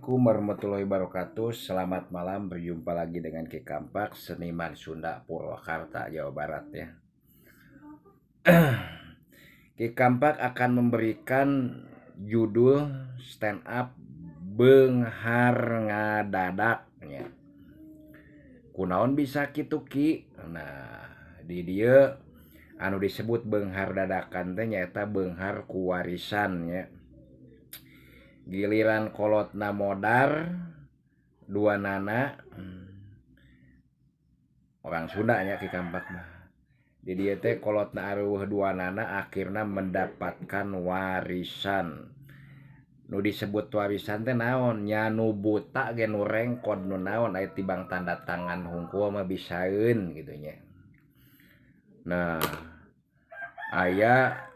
Assalamualaikum warahmatullahi wabarakatuh. Selamat malam, berjumpa lagi dengan Ki Kampak, seniman Sunda Purwakarta, Jawa Barat ya. Ki Kampak akan memberikan judul stand up Beunghar Ngadadak ya. Kunaon bisa kitu Ki? Nah, di dia anu disebut beunghar dadakan teh nyaeta beunghar kuwarisan ya. Giliran kolotna modar dua nana orang Sunda nya Ki Kampak mah. Di dia teh kolotna aruh dua nana akhirnya mendapatkan warisan. Nu disebut warisan teh naon? Nya nu buta ge nu rengkod nu naon aya tibang tanda tangan hungkul mah bisaeun gitu nya. Nah, aya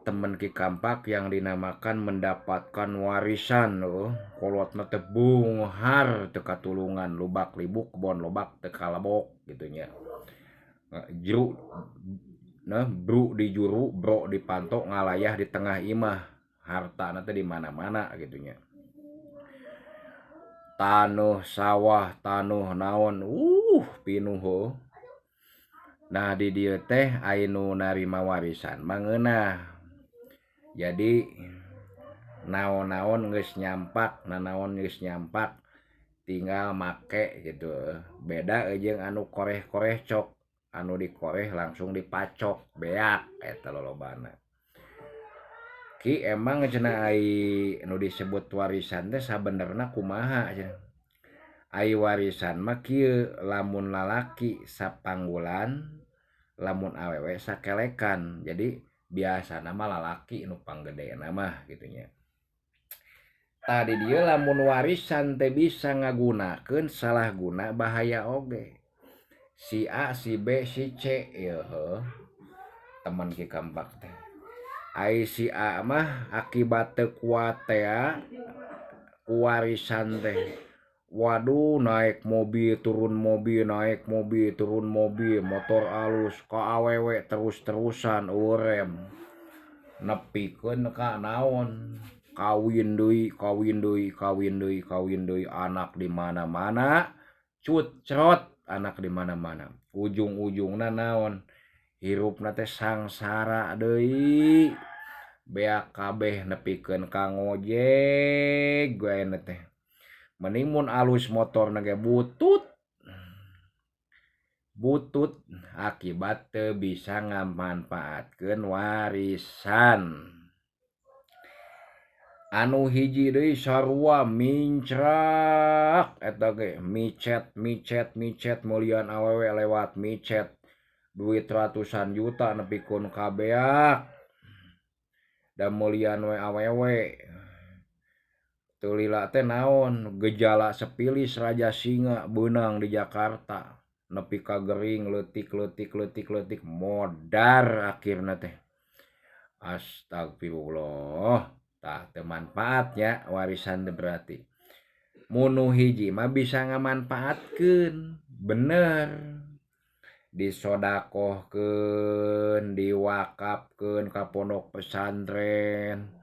temen Ki Kampak yang dinamakan mendapatkan warisan loh. Kolotna teh beunghar teu katulungan, lubak libuk kebon lobak teu kalebok gitu nya. Juru nah bru di juru, bro di panto, ngalayah di tengah imah. Harta teh di mana-mana gitu nya. Tanuh sawah, tanuh naon, pinuh heuh. Nah, di dieu teh aya nu narima warisan mangeunah. Jadi naon-naon geus nyampak, nanaon geus nyampak, tinggal make gitu. Beda jeung anu koreh-koreh cok, anu dikoreh langsung dipacok, beak eta lolobana. Ki emang cenah ai nu disebut warisan teh sabenerna kumaha cenah. Ai warisan mah kieu, lamun lalaki sapanggulan, lamun awewe sakelekan. Jadi biasana mah lalaki nu panggedena mah gitu nya. Tadi dia lamun warisan teh bisa ngagunakeun salah guna bahaya oge. Si A, si B, si C ya heuh. Teman Ki Kampak teh. Ai si A mah akibat teu kuat teh warisan teh. Waduh, naik mobil, turun mobil, naik mobil, turun mobil, motor alus, ka awewe terus-terusan urem. Nepikeun ka naon? Kawin deui, kawin deui, kawin deui, kawin deui, anak di mana-mana, cut cerot anak di mana-mana. Ujung-ujungna naon? Hirupna teh sangsara deui. Beak kabeh nepikeun ka ngojek we teh. Mending mun alus motorna ge butut. Butut akibat teu bisa ngamanfaatkeun warisan. Anu hiji deui sarua mincrak eta ge micet mulian awewe lewat micet. Duit ratusan juta nepikeun ka beak. Da mulian we awewe. Teu lila teh naon? Gejala sepilis Raja Singa beunang di Jakarta. Nepi ka gering leutik modar akhirna teh. Astagfirullah. Tah teu manfaatnya warisan teh berarti. Mun nu hiji mah bisa ngamanfaatkeun, bener. Disodakohkeun, diwakafkeun ka pondok pesantren.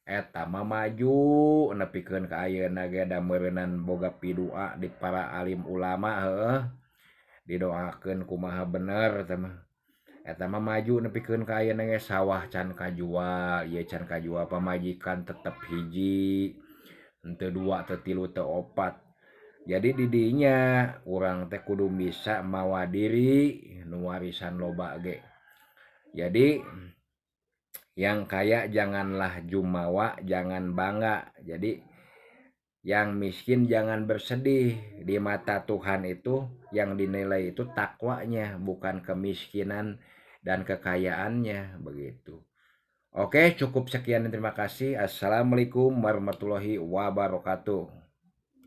Eta mah maju nepikeun ka ayeuna ge da meureunan boga pidua di para alim ulama heuh. Didoakeun kumaha bener eta mah. Eta mah maju nepikeun ka ayeuna ge sawah can kajual, ieu can kajual pamajikan tetep hiji. Henteu dua, teu tilu, teu opat. Jadi di dinya urang teh kudu bisa mawa diri nu warisan loba ge. Jadi yang kaya janganlah jumawa, jangan bangga. Jadi yang miskin jangan bersedih. Di mata Tuhan itu yang dinilai itu takwanya, bukan kemiskinan dan kekayaannya begitu. Oke, cukup sekian, terima kasih. Assalamualaikum warahmatullahi wabarakatuh.